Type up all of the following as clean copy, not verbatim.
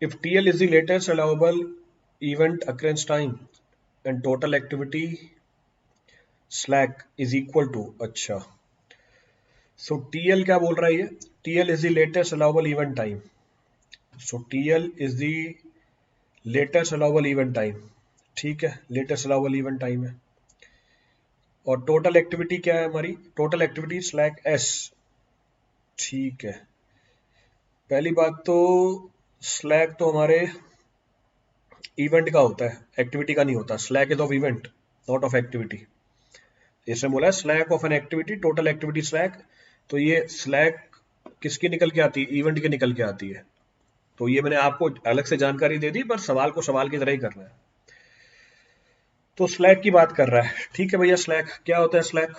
If TL is the latest allowable event occurrence time and total activity slack is equal to, अच्छा, so TL क्या बोल रहा है ये? TL is the latest allowable event time. So TL is the latest allowable event time. ठीक है, latest allowable event time है. और टोटल एक्टिविटी क्या है हमारी? Total activity slack S. ठीक है, पहली बात तो स्लैक तो हमारे इवेंट का होता है, एक्टिविटी का नहीं होता. Slack is of event, not of activity. इसमें बोला है slack of an activity, total activity slack. तो ये स्लैक किसकी निकल के आती है? इवेंट की निकल के आती है. तो ये मैंने आपको अलग से जानकारी दे दी, पर सवाल को सवाल की तरह ही करना है. तो स्लैक की बात कर रहा है. ठीक है भैया, स्लैक क्या होता है? Slack,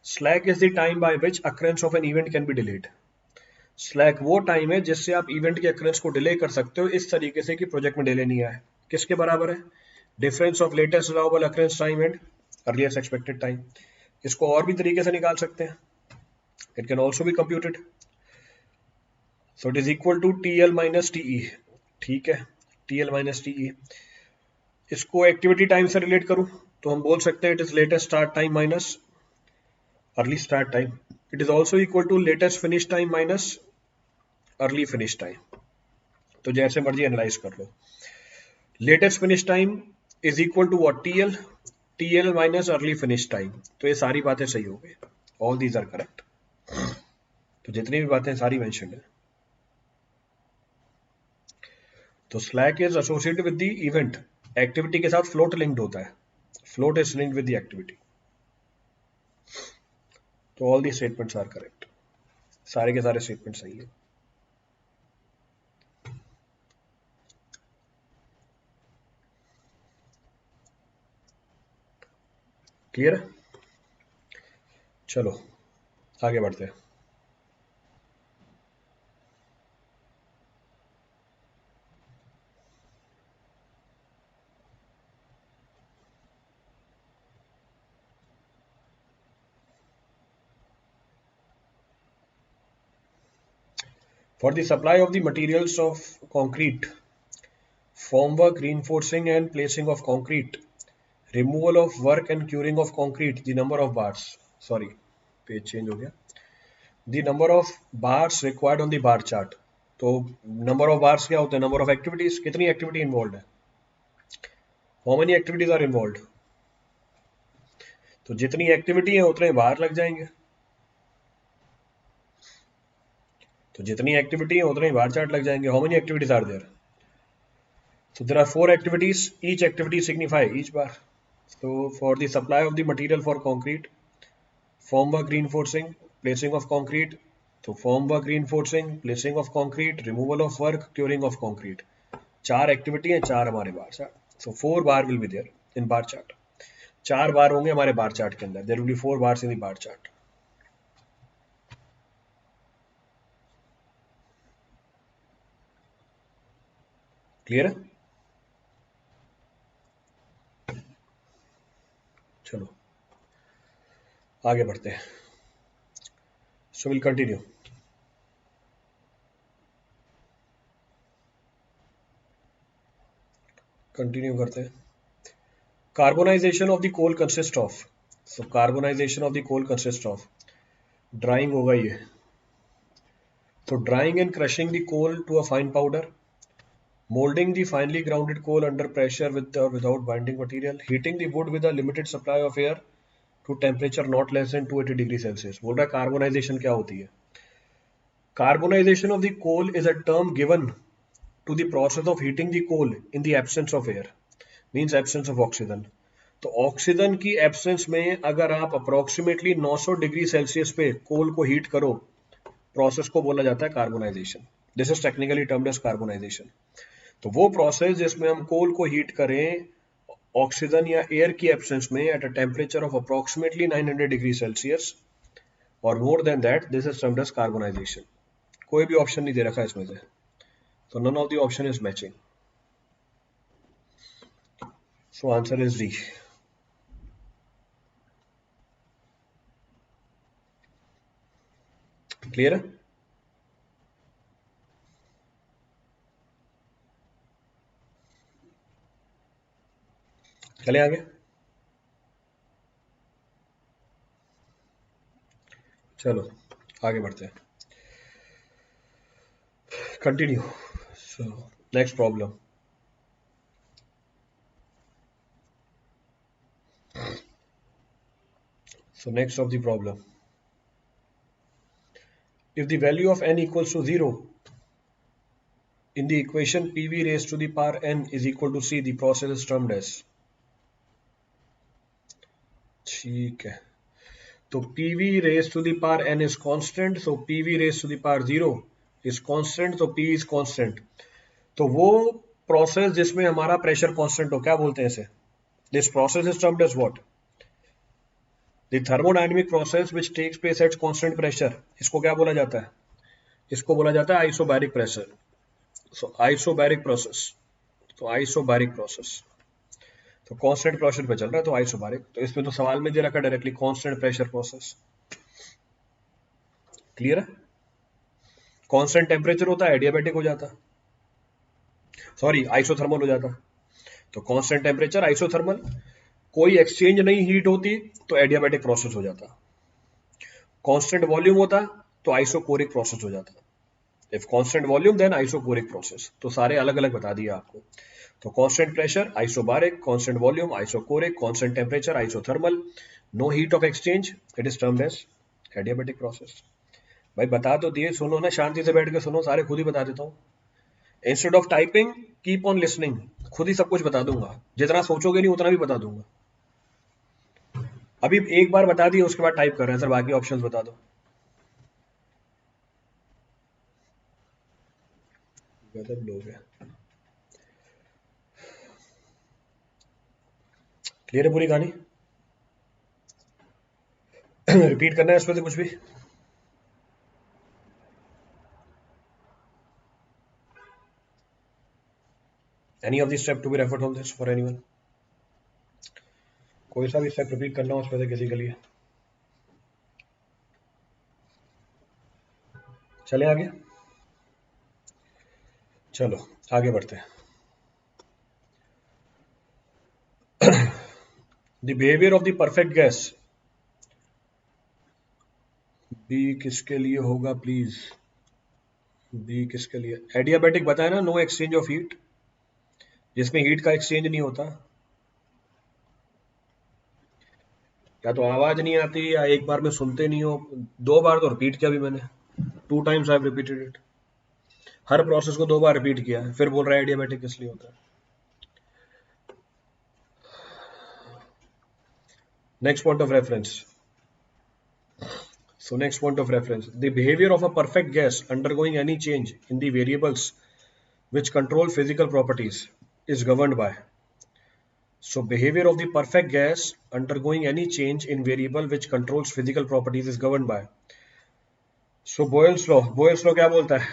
slack is the time by which occurrence of an event can be delayed. Slack वो टाइम है जिससे आप इवेंट के अक्रेंस को डिले कर सकते हो इस तरीके से कि प्रोजेक्ट में डिले नहीं आए. किसके बराबर है? Difference of latest allowable occurrence time and earliest expected time. इसको और भी तरीके से निकाल सकते हैं. It can also be computed. So it is equal to TL minus TE. ठीक है, TL माइनस TE. इसको एक्टिविटी टाइम से रिलेट करूं तो हम बोल सकते हैं it is latest start time minus early start time. It is also equal to latest finish time minus early finish time. तो जैसे मर्जी एनालाइज कर लो. Latest finish time is equal to what? TL minus early finish time. तो ये सारी बातें सही हो गई. All these are correct. तो जितनी भी बातें सारी मेंशन है. तो slack is associated with the event. Activity के साथ फ्लोट लिंक्ड होता है. Float is linked with the activity. तो all the statements are correct. सारे के सारे स्टेटमेंट सही है. क्लियर है? चलो आगे बढ़ते हैं. For the supply of the materials of concrete, formwork, reinforcing and placing of concrete, removal of work and curing of concrete, the number of bars, sorry, page change हो गया. The number of bars required on the bar chart. तो number of bars क्या होते हैं? Number of activities. कितनी activity involved है? How many activities are involved? तो जितनी एक्टिविटी है उतने बार लग जाएंगे. तो जितनी एक्टिविटी है उतने बार चार्ट लग जाएंगे. How many activities are there? So there are 4 activities. Each activity signify each bar. So for the supply of the material for concrete, formwork reinforcing, placing of concrete. So formwork reinforcing, placing of concrete, removal of work, curing of concrete. 4 activity है, 4 हमारे bar chart. So 4 bar will be there in bar chart. 4 बार होंगे हमारे bar chart के अंदर. There will be 4 bars in the bar chart. Clear है? चलो आगे बढ़ते हैं. So will continue. कंटिन्यू करते हैं. Carbonisation of the coal consist of. So carbonisation of the coal consist of drying होगा ये. तो drying and crushing the coal to a fine powder, molding the finely grounded coal under pressure with or without binding material, heating the wood with a limited supply of air to temperature not less than 280 degree Celsius. बोल रहा है carbonisation क्या होती है? Carbonisation of the coal is a term given to the process of heating the coal in the absence of air, means absence of oxygen. तो oxygen की absence में अगर आप अप्रोक्सीमेटली 900 डिग्री सेल्सियस पे कोल को हीट करो, प्रोसेस को बोला जाता है carbonisation. This is technically termed as carbonisation. तो वो प्रोसेस जिसमें हम कोल को हीट करें ऑक्सीजन या एयर की एब्सेंस में at a temperature of approximately 900 degree Celsius और more than that, this is termed as carbonisation. कोई भी ऑप्शन नहीं दे रखा इसमें से, तो none of the option is matching. So answer is D. Clear है? चले आगे, चलो आगे बढ़ते हैं, continue. So next problem, so next of the problem, if the value of n equals to 0 in the equation pv raised to the power n is equal to c, the process is termed as। ठीक है, तो pv raised to the power n is constant, so pv raised to the power 0 is constant, so p is constant। तो वो process जिसमें हमारा pressure constant हो, क्या बोलते हैं इसे? This process is termed as what? The thermodynamic process which takes place at constant pressure, इसको क्या बोला जाता है? इसको बोला जाता है isobaric pressure. So isobaric process, तो आइसोबैरिक प्रोसेस, तो कांस्टेंट प्रेशर पे चल रहा है तो आइसोबैरिक। तो इसमें तो सवाल में दे रखा directly constant pressure process. Clear है? कांस्टेंट टेम्परेचर होता है एडियाबैटिक हो जाता, सॉरी आइसोथर्मल हो जाता। तो कांस्टेंट टेम्परेचर आइसोथर्मल, कोई एक्सचेंज नहीं हीट होती तो एडियाबैटिक प्रोसेस हो जाता। कांस्टेंट वॉल्यूम होता तो आइसोकोरिक प्रोसेस हो जाता। If constant volume then isochoric process. तो सारे अलग अलग बता दिया आपको। तो constant pressure isobaric, constant volume isochoric, constant temperature isothermal, no heat of exchange, it is termed as adiabatic process. भाई बता तो दिए, सुनो ना, शांति से बैठ के सुनो, सारे खुद ही बता देता हूँ। Instead of typing keep on listening, खुद ही सब कुछ बता दूंगा, जितना सोचोगे नहीं उतना भी बता दूंगा। अभी एक बार बता दिए उसके बाद टाइप कर रहे हैं सर, बाकी ऑप्शंस बता दो। गजब लोग हैं। क्लियर है पूरी कहानी? रिपीट करना है इसमें से कुछ भी? Any of the step to be referred on this for anyone? कोई सा भी स्टेप रिपीट करना हो उसमें से किसी के लिए? चले आगे, चलो आगे बढ़ते हैं। The behaviour of the perfect gas, b किसके लिए होगा प्लीज? बी किसके लिए? एडियाबैटिक बताया ना, नो एक्सचेंज ऑफ हीट, जिसमें हीट का एक्सचेंज नहीं होता। या तो आवाज नहीं आती या एक बार में सुनते नहीं हो। 2 बार तो रिपीट किया भी मैंने, 2 times I have repeated it. Her process को 2 बार रिपीट किया है, फिर बोल रहा है एडियाबैटिक किस लिए होता है। Next point of reference, so next point of reference, the behavior of a perfect gas undergoing any change in the variables which control physical properties is governed by। So behavior of the perfect gas undergoing any change in variable which controls physical properties is governed by। So Boyle's law, Boyle's law क्या बोलता है?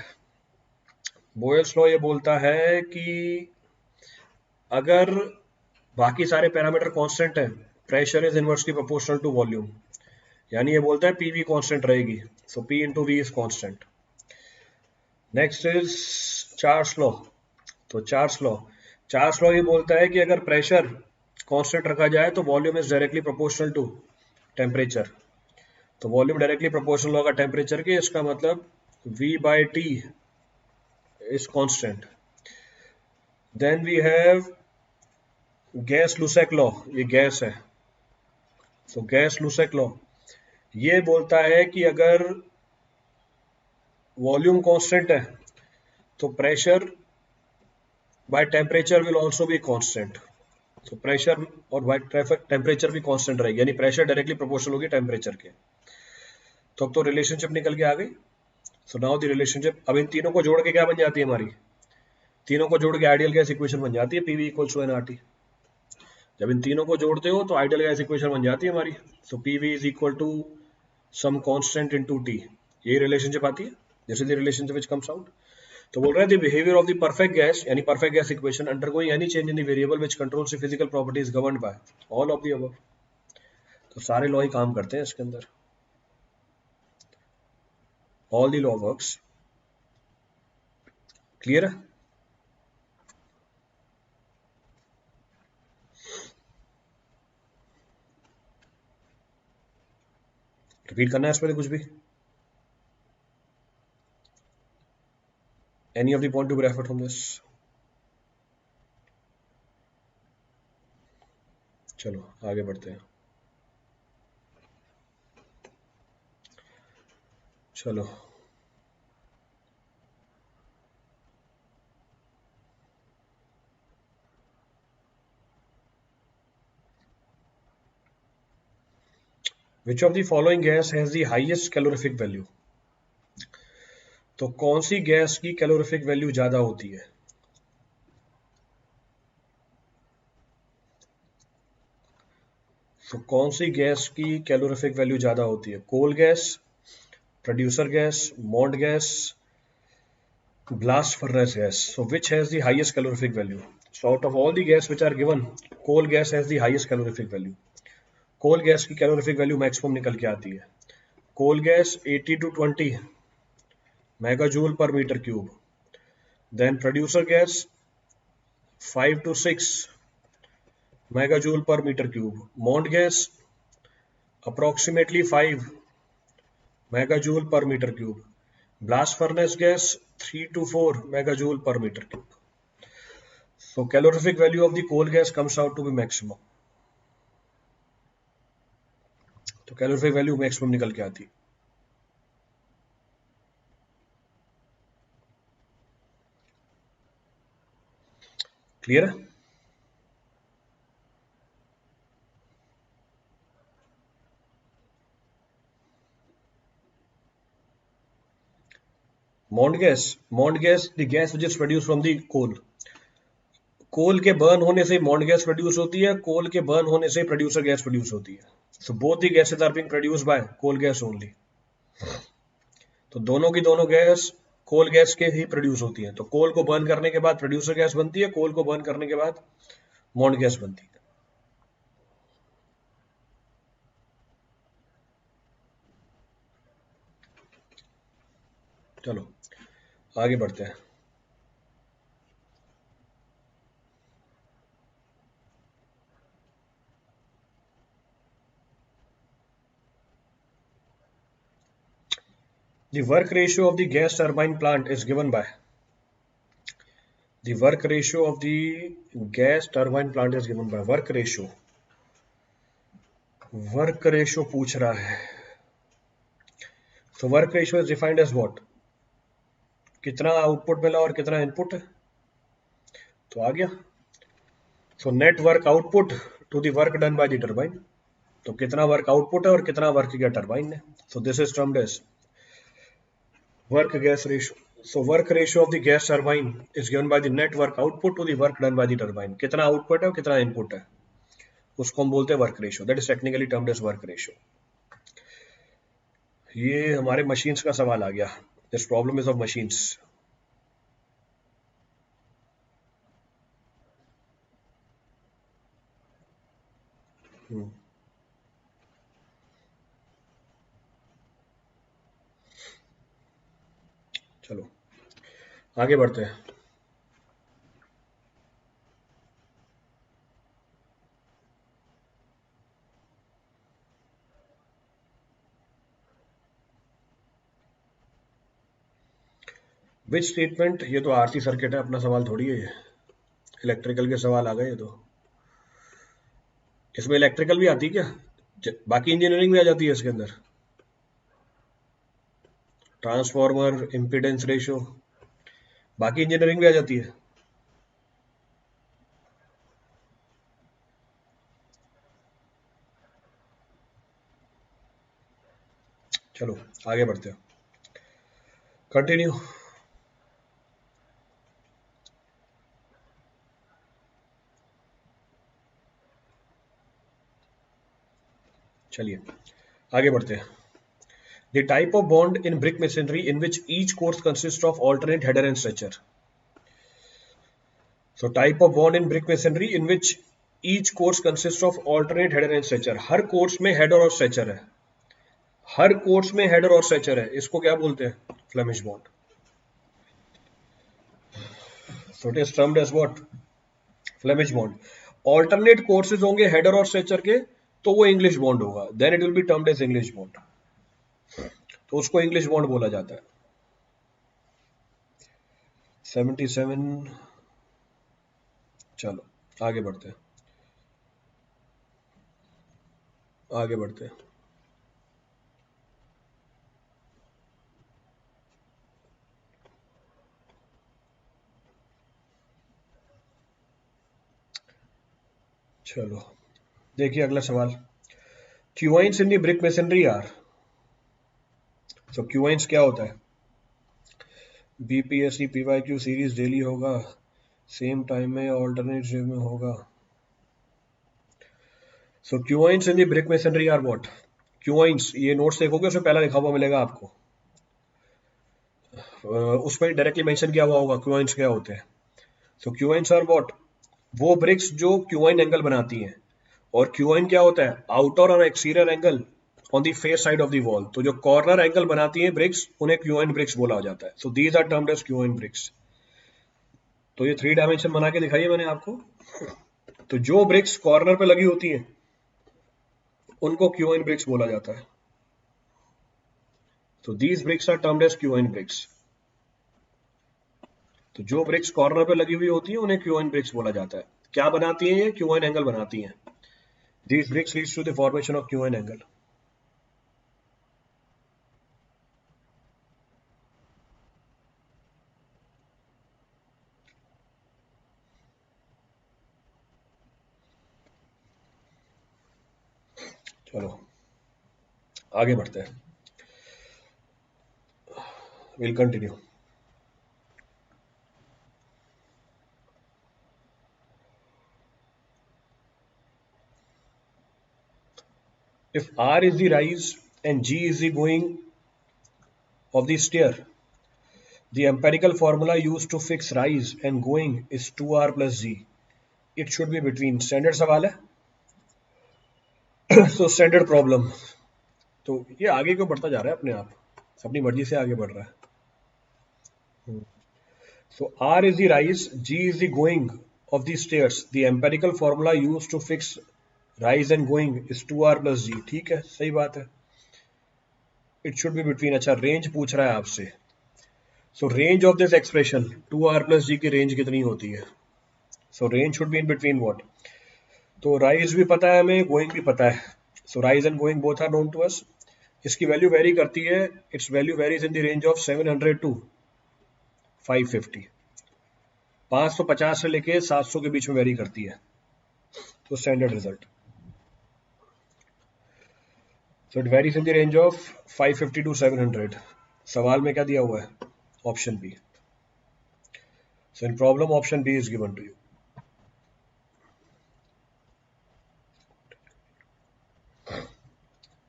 Boyle's law ये बोलता है कि अगर बाकी सारे पैरामीटर कांस्टेंट हैं, pressure is inversely proportional to volume, यानी ये बोलता है पीवी कांस्टेंट रहेगी, so P into V is constant. Next is Charles law. तो चार्ल्स लॉ ये बोलता है कि अगर प्रेशर कांस्टेंट रखा जाए तो volume is directly proportional to temperature. तो वॉल्यूम डायरेक्टली प्रोपोर्शनल होगा टेम्परेचर के, इसका मतलब V by T is constant। Then we have Gay Lussac law, ये गैस है, सो गैस लुसेक लॉ ये बोलता है कि अगर वॉल्यूम कांस्टेंट है तो pressure by temperature will also be constant. तो प्रेशर और बाय टेम्परेचर भी कांस्टेंट रहेगी, यानी प्रेशर डायरेक्टली प्रोपोर्शनल होगी टेम्परेचर के। तो अब तो रिलेशनशिप निकल के आ गई। सो नाउ द रिलेशनशिप, अब इन तीनों को जोड़ के क्या बन जाती है हमारी? तीनों को जोड़ के आइडियल गैस इक्वेशन बन जाती है, पीवी इक्वल्स टू एनआरटी। जब इन तीनों को जोड़ते हो तो आइडियल गैस इक्वेशन बन जाती है हमारी। So PV is equal to some constant into T, ये रिलेशनशिप आती है, this is the relationship which comes out. तो बोल रहा है the behaviour of the perfect gas, यानी perfect gas equation undergoing any change in the variable which controls the physical properties governed by all of the above. तो सारे law ही काम करते हैं इसके अंदर, all the law works. Clear है? रिपीट करना है इस पर कुछ भी? Any of the point to be referred from this? चलो आगे बढ़ते हैं। चलो which of the following gas has the highest calorific value? तो कौन सी गैस की कैलोरीफिक वैल्यू ज्यादा होती है? तो कौन सी गैस की कैलोरीफिक वैल्यू ज्यादा होती है? Coal gas, producer gas, Mond gas, blast furnace gas. So which has the highest calorific value? So out of all the gas which are given, coal gas has the highest calorific value. Coal gas की calorific value maximum निकल के आती है। Coal gas 80 to 20 megajoule per metre cube. Then producer gas 5 to 6 megajoule per metre cube. Mond gas approximately 5 megajoule per metre cube. Blast furnace gas 3 to 4 megajoule per metre cube. So calorific value of the coal gas comes out to be maximum. तो calorific value maximum निकल के आती। Clear है? Mond gas the gas which is produce from the coal. Coal के burn होने से मॉन्ड gas produce होती है, कोल के बर्न होने से प्रोड्यूसर गैस प्रोड्यूस होती है। So both the gases are being produced by coal gas only. तो दोनों की दोनों गैस कोल गैस के ही प्रोड्यूस होती है। तो कोल को बर्न करने के बाद प्रोड्यूसर गैस बनती है, कोल को बर्न करने के बाद मॉन्ड गैस बनती है। चलो आगे बढ़ते हैं। The work ratio of the gas turbine plant is given by. The work ratio of the gas turbine plant is given by. Work ratio पूछ रहा है। So work ratio is defined as what? कितना output मिला और कितना input है, तो आ गया। So net work output to the work done by the turbine. तो कितना वर्क आउटपुट है और कितना वर्क किया टरबाइन ने। So this is termed as work gas ratio. So work ratio of the gas turbine is given by the net work output to the work done by the turbine. कितना output है और कितना input है, उसको हम बोलते हैं work ratio. That is technically termed as work ratio. ये हमारे मशीन्स का सवाल आ गया। This problem is of machines. चलो आगे बढ़ते हैं। विच स्टेटमेंट, ये तो आरसी सर्किट है, अपना सवाल थोड़ी है ये। इलेक्ट्रिकल के सवाल आ गए ये तो। इसमें इलेक्ट्रिकल भी आती है क्या? बाकी इंजीनियरिंग भी आ जाती है इसके अंदर। ट्रांसफॉर्मर, इम्पीडेंस रेशियो, बाकी इंजीनियरिंग भी आ जाती है। चलो आगे बढ़ते हैं। कंटिन्यू। चलिए आगे बढ़ते हैं। The type of bond in brick masonry in which each course consists of alternate header and stretcher. So type of bond in brick masonry in which each course consists of alternate header and stretcher. हर course में header और stretcher है। हर course में header और stretcher है, इसको क्या बोलते हैं? Flemish bond. So it is termed as what? Flemish bond. Alternate courses होंगे हेडर और स्ट्रेचर के, तो वो इंग्लिश बॉन्ड होगा। Then it will be termed as English bond. तो उसको इंग्लिश बॉन्ड बोला जाता है। 77। चलो आगे बढ़ते हैं, आगे बढ़ते हैं। चलो देखिए अगला सवाल। Quoins in the brick masonry are. तो क्यूआइंस क्या होता है? बीपीएससी पीवाईक्यू सीरीज डेली होगा, सेम टाइम में या ऑल्टरनेट डे में होगा? So quoins in the brick masonry are what? Quoins, ये नोट्स देखोगे उसमें पहला लिखा हुआ मिलेगा आपको, उसमें डायरेक्टली मेंशन किया हुआ होगा क्यूआइंस क्या होते हैं। सो क्यूआइंस आर व्हाट? वो ब्रिक्स जो क्यूआइन एंगल बनाती हैं। और क्यूआइन क्या होता है? आउटर और exterior angle on the face side of the wall. तो जो कॉर्नर एंगल बनाती हैं ब्रिक्स, उन्हें क्यूआइन ब्रिक्स बोला जाता है। So these are termed as quoin bricks. तो ये 3 डायमेंशन बना के दिखाई है मैंने आपको। तो जो ब्रिक्स कॉर्नर पे लगी होती हैं उनको क्यूआइन ब्रिक्स बोला जाता है। तो these bricks are termed as quoin bricks. तो जो ब्रिक्स कॉर्नर पे लगी हुई होती है उन्हें क्यूआइन ब्रिक्स बोला जाता है। क्या बनाती है? ये क्यूआइन एंगल बनाती हैं। These bricks leads to the formation of quoin angle. चलो आगे बढ़ते हैं, will continue. If R is the rise and G is the going of the stair, the empirical formula used to fix rise and going is 2R plus G. It should be between। Standard सवाल है। So standard problem. तो ये आगे क्यों बढ़ता जा रहा है अपने आप, अपनी मर्जी से आगे बढ़ रहा है। सो R is the rise, G is the going of the stairs. The empirical formula used to fix rise and going is 2R plus G। ठीक है, सही बात है। It should be between. अच्छा, रेंज पूछ रहा है आपसे। So range of this expression 2R plus G की रेंज कितनी होती है? So range should be in between what? तो राइज भी पता है हमें, गोइंग भी पता है। So rise and going both are known to us. इसकी वैल्यू वेरी करती है, its value varies in the range of 700 to 550। 550 से लेके 700 के बीच में वेरी करती है। तो standard result. So it varies in the range of 550 to 700। सवाल में क्या दिया हुआ है? Option B. So in problem option B is given to you.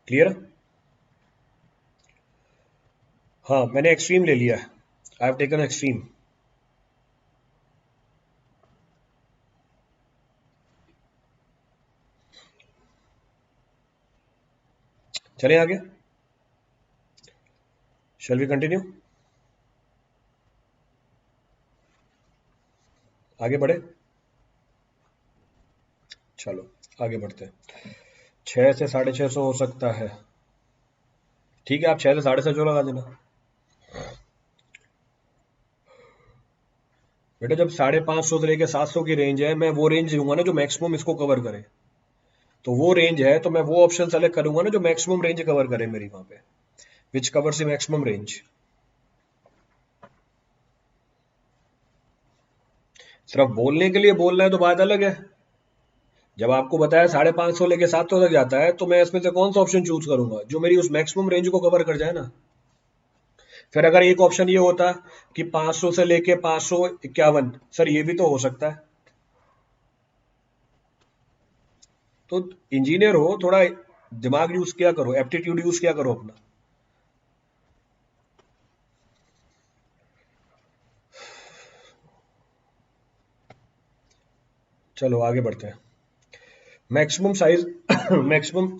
Clear? हाँ, मैंने एक्सट्रीम ले लिया है। I have taken extreme. चलें आगे, शैल वी कंटिन्यू? आगे बढ़े? चलो आगे बढ़ते हैं। 6 से 650 हो सकता है। ठीक है, आप 6 से 650 लगा देना। बेटा जब 550 से लेके 700 की रेंज है, मैं वो रेंज लूंगा ना जो मैक्सिमम इसको कवर करे। तो वो रेंज है तो मैं वो ऑप्शन सेलेक्ट करूंगा ना जो मैक्सिमम रेंज कवर करे मेरी वहां पे, which covers the maximum range. सिर्फ बोलने के लिए बोलना है तो बात अलग है। जब आपको बताया 550 लेके 700 तक जाता है, तो मैं इसमें से कौन सा ऑप्शन चूज करूंगा जो मेरी उस मैक्सिमम रेंज को कवर कर जाए ना। फिर अगर एक ऑप्शन ये होता कि 500 से लेके 551, सर ये भी तो हो सकता है। तो इंजीनियर हो, थोड़ा दिमाग यूज किया करो, एप्टीट्यूड यूज किया करो अपना। चलो आगे बढ़ते हैं। Maximum size maximum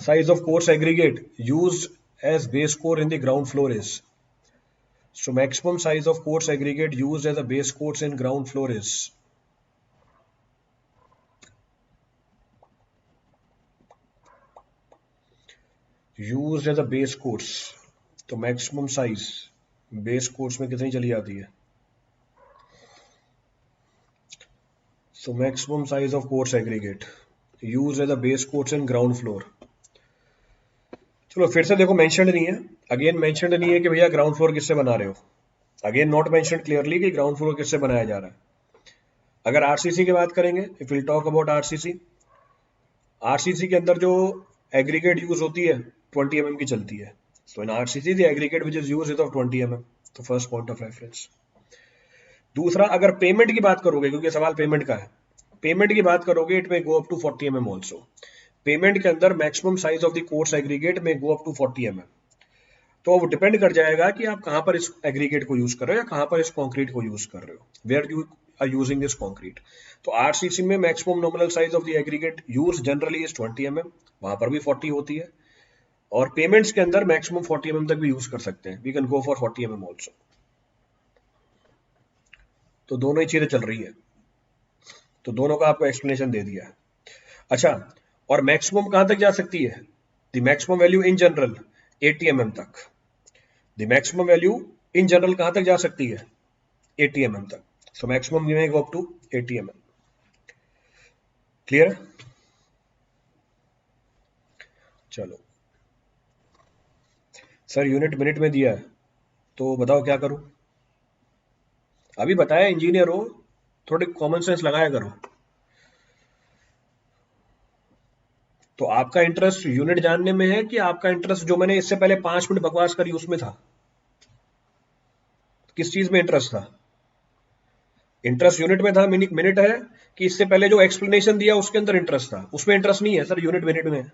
size of coarse aggregate used as base core in the ground floor is। So maximum size of quartz aggregate used as a base course in ground floor is। Use as a base course, तो maximum size base course में कितनी चली जाती है? So maximum size of coarse aggregate use as a base course in ground floor. चलो फिर से देखो, मेंशन्ड नहीं है, अगेन मेंशन्ड नहीं है कि भैया ग्राउंड फ्लोर किससे बना रहे हो, अगेन नॉट मेंशन्ड क्लियरली कि ग्राउंड फ्लोर किससे बनाया जा रहा है। अगर आरसीसी की बात करेंगे, if will talk about RCC, RCC के अंदर जो एग्रीगेट यूज होती है 20 mm की चलती है। So in RCC the aggregate which is use is of 20 mm, तो फर्स्ट पॉइंट ऑफ रेफरेंस। दूसरा, अगर पेमेंट की बात करोगे, क्योंकि सवाल पेमेंट का है, पेमेंट की बात करोगे, it may go up to 40 mm also. Pavement के अंदर maximum size of the coarse aggregate may go up to 40 mm। तो वो डिपेंड कर जाएगा कि आप कहां पर इस एग्रीगेट को यूज कर रहे हो या कहां पर इस कॉन्क्रीट को यूज कर रहे हो, where you are using this concrete. तो आरसीसी में maximum nominal size of the aggregate use generally is 20 mm, वहां पर भी 40 होती है, और पेमेंट्स के अंदर मैक्सिमम 40 mm तक भी यूज कर सकते हैं, we can go for 40 mm also. तो दोनों ही चीजें चल रही है, तो दोनों का आपको एक्सप्लेनेशन दे दिया है। अच्छा, और मैक्सिमम कहां तक जा सकती है? The maximum value in general 80 mm तक। The maximum value in general कहां तक जा सकती है? 80 mm तक। So maximum we may go up to 80 mm। Clear? चलो सर, यूनिट मिनट में दिया है, तो बताओ क्या करूं? अभी बताया इंजीनियर हो, थोड़ी कॉमन सेंस लगाया करो। तो आपका इंटरेस्ट यूनिट जानने में है कि आपका इंटरेस्ट जो मैंने इससे पहले 5 मिनट बकवास करी उसमें था? किस चीज में इंटरेस्ट था? इंटरेस्ट यूनिट में था, मिनट है, कि इससे पहले जो एक्सप्लेनेशन दिया उसके अंदर इंटरेस्ट था? उसमें इंटरेस्ट नहीं है सर, यूनिट मिनट में है।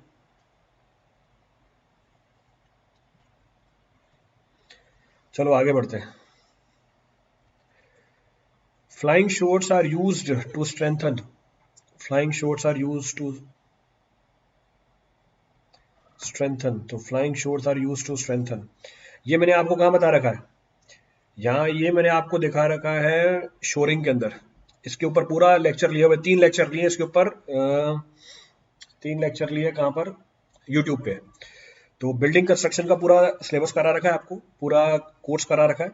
चलो आगे बढ़ते हैं। Flying shores are used to strengthen, flying shores are used to strengthen, तो flying shores are used to strengthen, ये मैंने आपको कहां बता रखा है? यहाँ ये मैंने आपको दिखा रखा है शोरिंग के अंदर। इसके ऊपर पूरा लेक्चर लिया हुआ है, 3 लेक्चर लिए इसके ऊपर, 3 लेक्चर लिए कहाँ पर? यूट्यूब पे। तो बिल्डिंग कंस्ट्रक्शन का पूरा सिलेबस करा रखा है आपको, पूरा कोर्स करा रखा है।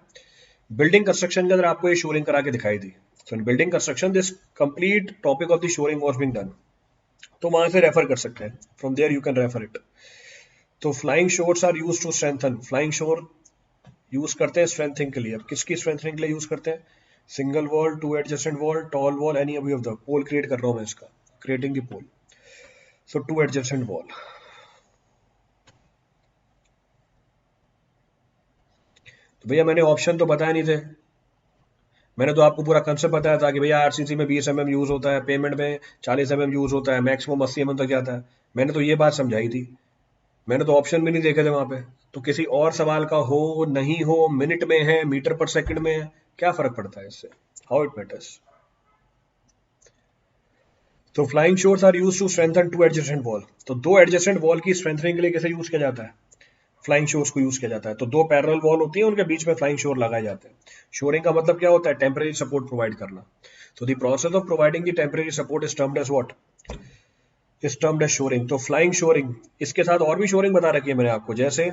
बिल्डिंग कंस्ट्रक्शन के अंदर आपको ये शोरिंग करा के दिखाई दी। So in building construction this complete topic of the shoring was being done, तो वहां से रेफर कर सकते हैं, from there you can refer it. तो flying shores are use to strengthen, flying shore use करते हैं स्ट्रेंथिंग के लिए। अब किसकी स्ट्रेंथनिंग के लिए यूज करते हैं? Single wall, two adjacent wall, tall wall, any अभी ऑफ द पोल क्रिएट कर रहा हूं मैं इसका, creating the poll. So two adjacent wall. तो भैया मैंने ऑप्शन तो बताया नहीं थे, मैंने तो आपको पूरा कंसेप्ट बताया था कि भैया आरसीसी में 20 mm यूज होता है, पेमेंट में 40 mm यूज होता है, मैक्सिमम 80 mm तक जाता है। मैंने तो ये बात समझाई थी, मैंने तो ऑप्शन भी नहीं देखे थे वहां पे। तो किसी और सवाल का हो नहीं हो, मिनट में है, मीटर पर सेकंड में है, क्या फर्क पड़ता है इससे? How it matters. तो flying shores are use to strengthen to adjacent wall, तो दो एडजेसेंट वॉल की स्ट्रेंथनिंग के लिए कैसे यूज किया जाता है? फ्लाइंग शोर्स को यूज किया जाता है। तो दो पैरेलल वॉल होती है, उनके बीच में फ्लाइंग शोर लगाए जाते हैं। शोरिंग का मतलब क्या होता है? टेम्परेरी सपोर्ट प्रोवाइड करना। तो the process of providing the temporary support is termed as what? Is termed as shoring. तो फ्लाइंग शोरिंग, इसके साथ और भी शोरिंग बता रखी है मैंने आपको, जैसे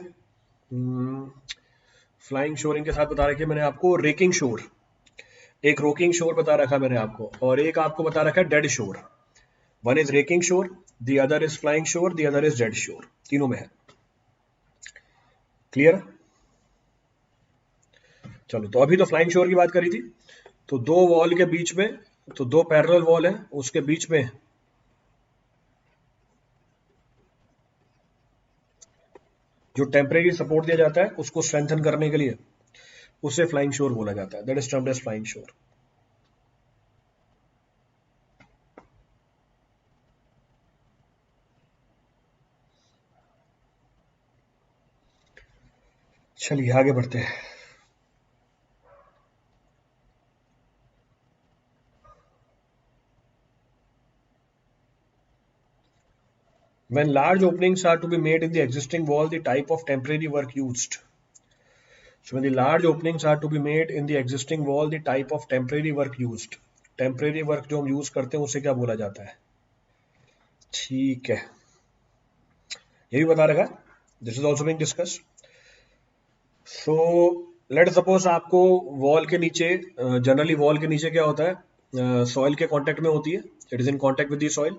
फ्लाइंग शोरिंग के साथ बता रखी है मैंने आपको रेकिंग शोर, एक रोकिंग शोर बता रखा है मैंने आपको, और एक आपको बता रखा है डेड शोर। वन इज रेकिंग शोर, द अदर इज फ्लाइंग शोर, द अदर इज डेड शोर, तीनों में है। क्लियर? चलो, तो अभी तो फ्लाइंग शोर की बात करी थी। तो दो वॉल के बीच में, तो दो पैरेलल वॉल है, उसके बीच में जो टेम्परेरी सपोर्ट दिया जाता है उसको स्ट्रेंथन करने के लिए, उसे फ्लाइंग शोर बोला जाता है, that is termed as flying shore. चलिए आगे बढ़ते हैं। When large openings are to be made in the existing wall, the type of temporary work used. So when the large openings are to be made in the existing wall, the type of temporary work used. Temporary work जो हम use करते हैं उसे क्या बोला जाता है? ठीक है, ये भी बता रखा। This is also being discuss. So let suppose आपको वॉल के नीचे, जनरली वॉल के नीचे क्या होता है, सॉइल के कांटेक्ट में होती है, it is in contact with the soil.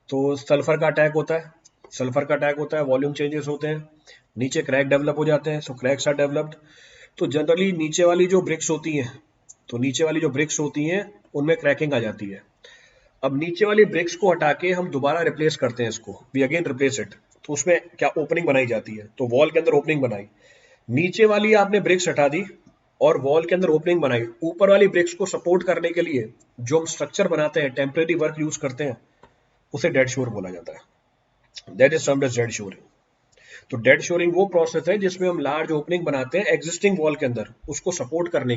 तो सल्फर का अटैक होता है, वॉल्यूम चेंजेस होते हैं, नीचे क्रैक डेवलप हो जाते हैं, सो क्रैक्स आर डेवलप्ड. तो जनरली नीचे वाली जो ब्रिक्स होती हैं उनमें क्रैकिंग आ जाती है. अब नीचे वाली ब्रिक्स को हटा के हम दोबारा रिप्लेस करते हैं इसको, वी अगेन रिप्लेस इट. तो उसमें क्या ओपनिंग बनाई जाती है, तो वॉल के अंदर ओपनिंग बनाई, नीचे वाली आपने ब्रिक्स हटा दी और वॉल के अंदर ओपनिंग बनाई. ऊपर वाली ब्रिक्स को सपोर्ट करने के लिए जो हम स्ट्रक्चर बनाते हैं, टेम्परेरी वर्क यूज करते हैं, उसे डेड शोर बोला जाता है. That is termed as dead shoring. तो डेड शोरिंग वो प्रोसेस है जिसमें हम लार्ज ओपनिंग बनाते हैं एग्जिस्टिंग वॉल के अंदर, उसको सपोर्ट करने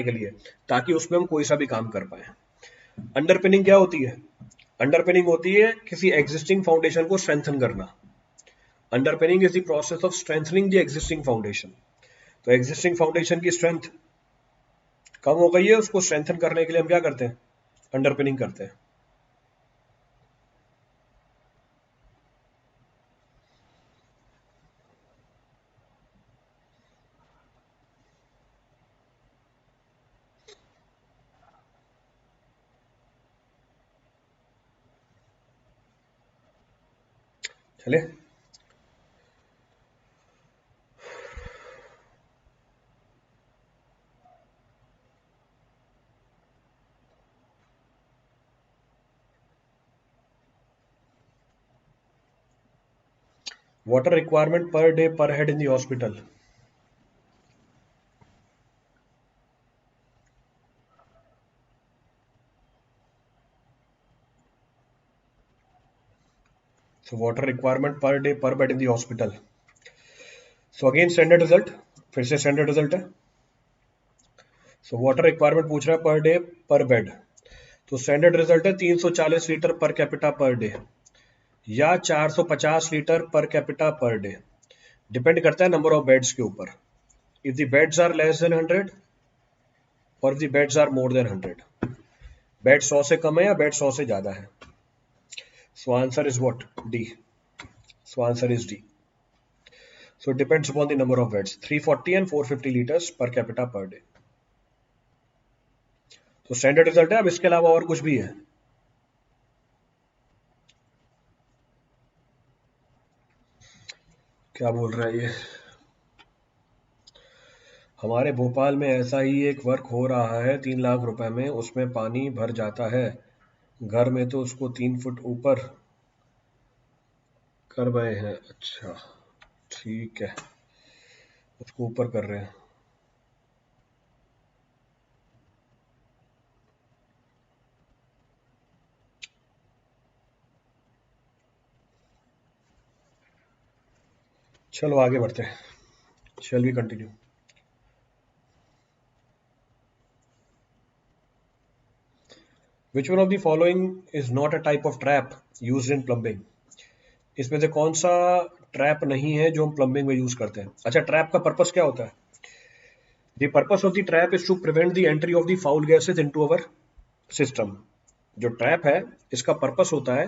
के लिए, ताकि उसमें हम कोई सा भी काम कर पाए. अंडरपिनिंग क्या होती है? अंडरपिनिंग होती है किसी एग्जिस्टिंग फाउंडेशन को स्ट्रेंथन करना. Underpinning is the process of strengthening the existing foundation. तो एग्जिस्टिंग फाउंडेशन की स्ट्रेंथ कम हो गई है, उसको स्ट्रेंथन करने के लिए हम क्या करते हैं? अंडरपिनिंग करते हैं. चले. Water requirement per day per head in the hospital. So water requirement per day per bed in the hospital. So again standard result, फिर से standard result है. So water requirement पूछ रहा है per day per bed. तो standard result है 340 litre per capita per day या 450 litre per capita per day. Depend करता है नंबर ऑफ बेड्स के ऊपर. If the beds are less than 100 or if the beds are more than 100. Bed 100 से कम है या बेड 100 से ज्यादा है. So answer is what? D. So answer is D. So it depends upon the number of beds. 340 and 450 liters per capita per day. तो standard result है. अब इसके अलावा और कुछ भी है? क्या बोल रहा है ये? हमारे भोपाल में ऐसा ही एक वर्क हो रहा है 3 लाख रुपए में, उसमें पानी भर जाता है. घर में तो उसको 3 फुट ऊपर कर रहे हैं. अच्छा ठीक है, उसको ऊपर कर रहे हैं. चलो आगे बढ़ते हैं. Shall we continue? Which one of the following is not a type of trap used in plumbing? इसमें से कौन सा ट्रैप नहीं है जो हम प्लम्बिंग में यूज करते हैं? अच्छा, ट्रैप का पर्पस क्या होता है? The purpose of the trap is to prevent the entry of the foul gases into our system. जो ट्रैप है इसका पर्पस होता है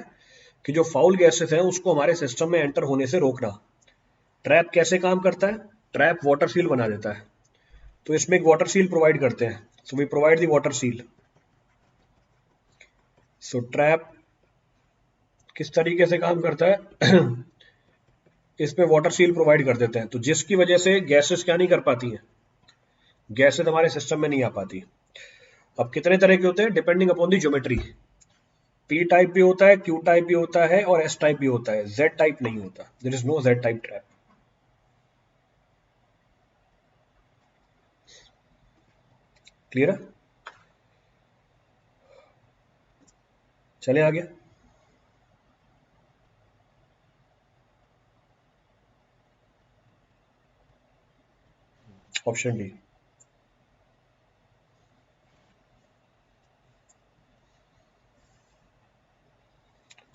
कि जो फाउल गैसेस हैं उसको हमारे सिस्टम में एंटर होने से रोकना. ट्रैप कैसे काम करता है? ट्रैप वाटर सील बना देता है. तो इसमें एक वाटर सील प्रोवाइड करते हैं. So we provide the water seal. सो ट्रैप किस तरीके से काम करता है? इसमें वाटर सील प्रोवाइड कर देते हैं, तो जिसकी वजह से गैसेस क्या नहीं कर पाती हैं, गैसेस हमारे सिस्टम में नहीं आ पाती. अब कितने तरह के होते हैं? Depending upon the geometry. P type भी होता है, क्यू टाइप भी होता है और एस टाइप भी होता है. जेड टाइप नहीं होता. There is no Z type trap. Clear है? चले आगे. Option D.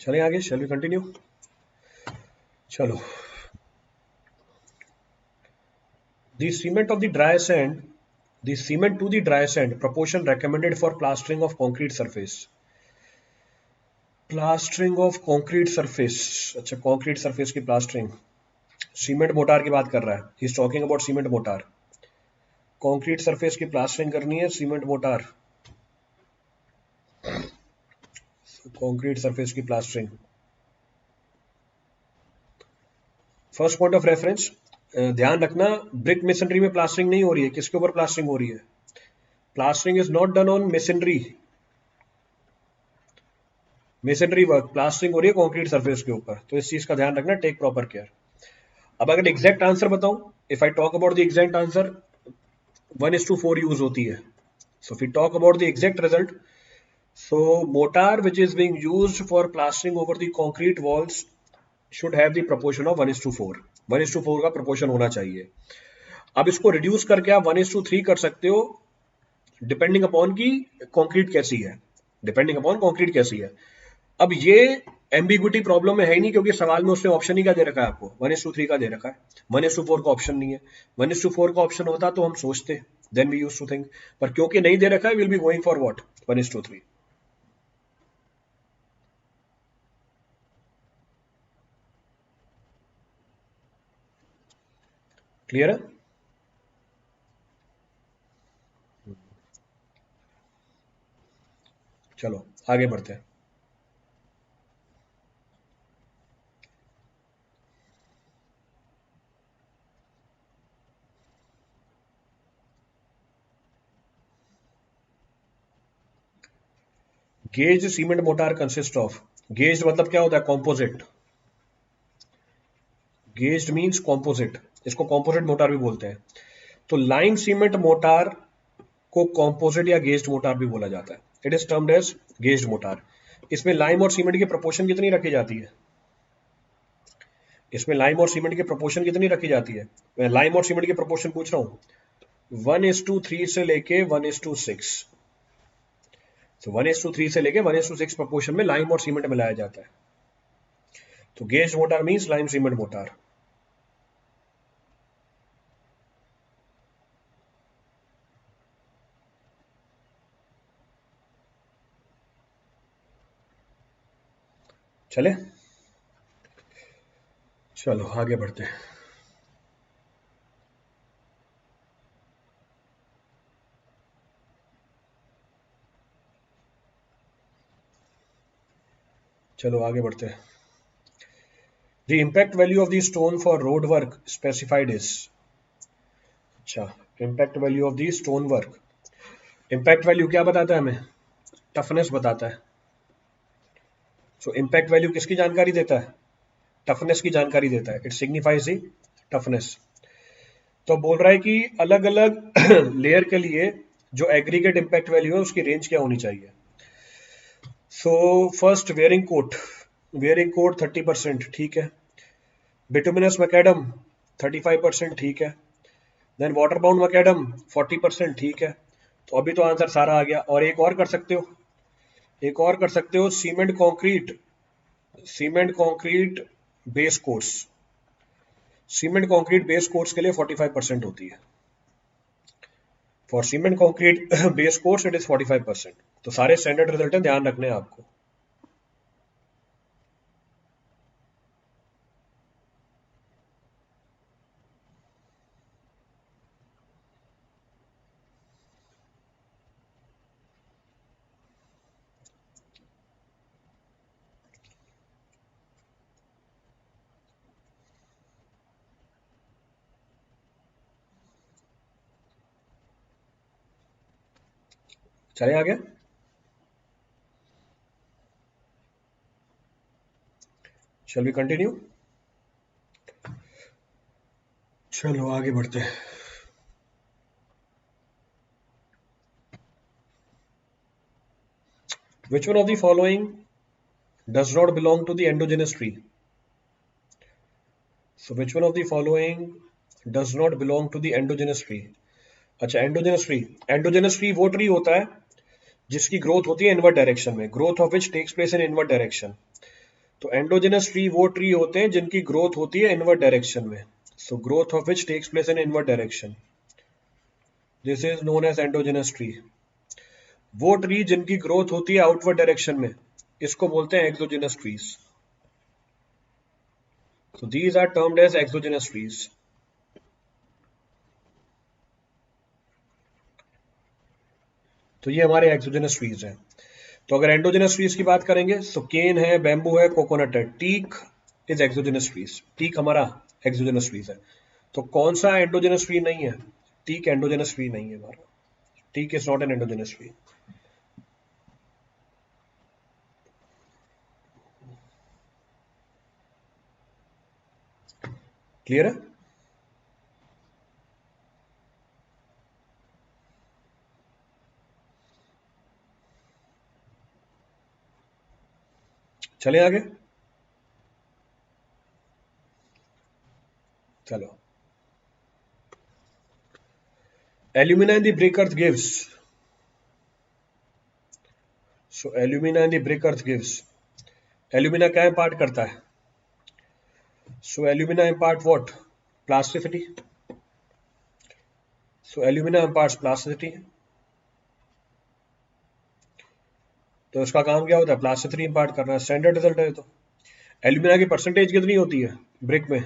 चले आगे. Shall we continue? चलो. The cement of the dry sand, the cement to the dry sand proportion recommended for plastering of concrete surface. Plastering of concrete surface. अच्छा, concrete surface की plastering, cement motor की बात कर रहा है, he is talking about cement motor. Concrete surface की plastering करनी है सीमेंट मोटार, कंक्रीट सरफेस की plastering. First point of reference, ध्यान रखना ब्रिक मेसनरी में प्लास्टरिंग नहीं हो रही है, किसके ऊपर प्लास्टरिंग हो रही है? Plastering is not done on masonry, masonry work, plastering हो रही है कंक्रीट सरफेस के ऊपर, तो इस चीज का ध्यान रखना, टेक प्रॉपर केयर। अब अगर एग्जैक्ट आंसर बताऊं, if I talk about the exact answer, 1:4 use होती है। So if we talk about the exact result, so mortar which is being used for plastering over the concrete walls should have the proportion of 1:4, 1:4 का proportion होना चाहिए। अब इसको reduce करके आप 1:3 कर सकते हो, डिपेंडिंग अपॉन की कंक्रीट कैसी है, डिपेंडिंग अपॉन कंक्रीट कैसी है। अब ये एम्बिग्विटी प्रॉब्लम में है ही नहीं, क्योंकि सवाल में उसने ऑप्शन ही क्या दे रखा है आपको, 1:3 का दे रखा है, 1:4 का ऑप्शन नहीं है। 1:4 का ऑप्शन होता तो हम सोचते, then we used to think, पर क्योंकि नहीं दे रखा है, will be going for what, 1:3। Clear है? चलो आगे बढ़ते हैं। Gauge cement mortar consist of, gauge मतलब क्या होता है? कॉम्पोजिट, गेज मींस कॉम्पोजिट, इसको कॉम्पोजिट मोटार भी बोलते हैं। तो लाइम सीमेंट मोटार को कॉम्पोजिट या गेज्ड मोटार भी बोला जाता है, it is termed as gauged mortar. इसमें लाइम और सीमेंट की प्रोपोर्शन कितनी रखी जाती है? इसमें लाइम और सीमेंट की प्रोपोर्शन कितनी रखी जाती है? मैं लाइम और सीमेंट की प्रोपोर्शन पूछ रहा हूं, 1:3 से लेके 1:6। तो 1:3 से लेके 1:6 प्रोपोर्शन में लाइम और सीमेंट मिलाया जाता है। तो gauge motor means lime cement motor. चले, चलो आगे बढ़ते हैं। चलो आगे बढ़ते हैं। The impact value of the stone for road work specified is, अच्छा, impact value of the stone work, impact value क्या बताता है हमें? टफनेस बताता है। सो इम्पैक्ट वैल्यू किसकी जानकारी देता है? टफनेस की जानकारी देता है, इट सिग्निफाइज दी टफनेस। तो बोल रहा है कि अलग अलग लेयर के लिए जो एग्रीगेट इम्पैक्ट वैल्यू है उसकी रेंज क्या होनी चाहिए। सो फर्स्ट वेयरिंग कोट 30%, ठीक है। बिटुमिनस मैकेडम 35%, ठीक है। देन वाटर बाउंड मैकेडम 40%, ठीक है। तो अभी तो आंसर सारा आ गया। और एक और कर सकते हो, एक और कर सकते हो, cement concrete base course, cement concrete base course के लिए 45% होती है। For cement concrete base course it is 45%। तो सारे स्टैंडर्ड रिजल्ट हैं, ध्यान रखने हैं आपको। चले आगे, शैल वी कंटिन्यू। चलो आगे बढ़ते हैं। Which one of the following does not belong to the endogenous tree? So which one of the following does not belong to the endogenous tree? अच्छा, एंडोजेनस ट्री वो ट्री होता है जिसकी growth होती है इनवर्ट डायरेक्शन में, growth of which takes place in inward direction. तो endogenous tree वो ट्री होते हैं जिनकी ग्रोथ होती है इनवर्ट डायरेक्शन में। So growth of which takes place in inward direction, this is known as endogenous tree. वो ट्री जिनकी ग्रोथ होती है आउटवर्ड डायरेक्शन में, इसको बोलते हैं exogenous trees. So these are termed as exogenous trees. तो ये हमारे एक्सोजेनस ट्रीज हैं। तो अगर एंडोजेनस ट्रीज की बात करेंगे तो केन है, बैम्बू है, कोकोनट है। Teak is exogenous trees. Teak हमारा एक्सोजेनस ट्रीज है। तो कौन सा एंडोजेनस ट्री नहीं है? टीक एंडोजेनस ट्री नहीं है हमारा। Teak is not an endogenous tree. Clear है? चले आगे। चलो, alumina in the brick earth gives. So alumina in the brick earth gives, alumina क्या इम्पार्ट करता है? So alumina impart what? Plasticity. So alumina imparts plasticity. तो इसका काम क्या होता है? प्लास्टिसिटी इम्पार्ट करना। स्टैंडर्ड रिजल्ट है। तो एल्यूमिना की परसेंटेज कितनी होती है ब्रिक में?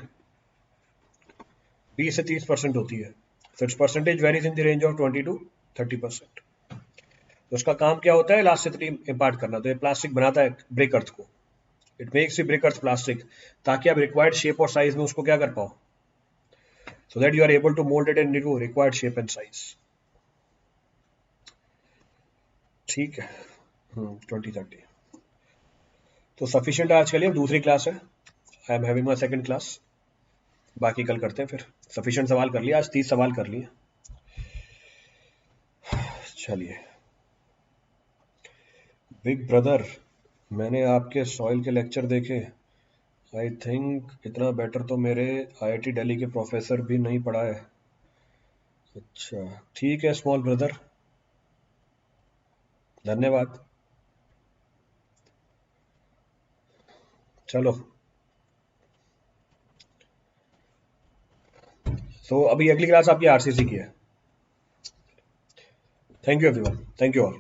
20 से 30% होती है। तो it's percentage varies in the range of 20 to 30%। तो उसका काम क्या होता है? इलास्टिसिटी इम्पार्ट करना। तो ये प्लास्टिक बनाता है ब्रिक अर्थ को। It makes the brick earth plastic, ताकि आप रिक्वायर्ड शेप और साइज में उसको क्या कर पाओ, so that you are able to mould it into required shape and size. ठीक है। 2030। तो सफिशिएंट आज के लिए। दूसरी क्लास है, I am having my second class. बाकी कल करते हैं फिर। सफिशिएंट सवाल कर लिया आज, 30 सवाल कर लिए। चलिए, बिग ब्रदर, मैंने आपके सॉइल के लेक्चर देखे। आई थिंक इतना बेटर तो मेरे आईआईटी दिल्ली के प्रोफेसर भी नहीं पढ़ा है। अच्छा, ठीक है स्मॉल ब्रदर, धन्यवाद। चलो, तो अभी अगली क्लास आपकी आरसीसी की है। Thank you everyone, thank you all.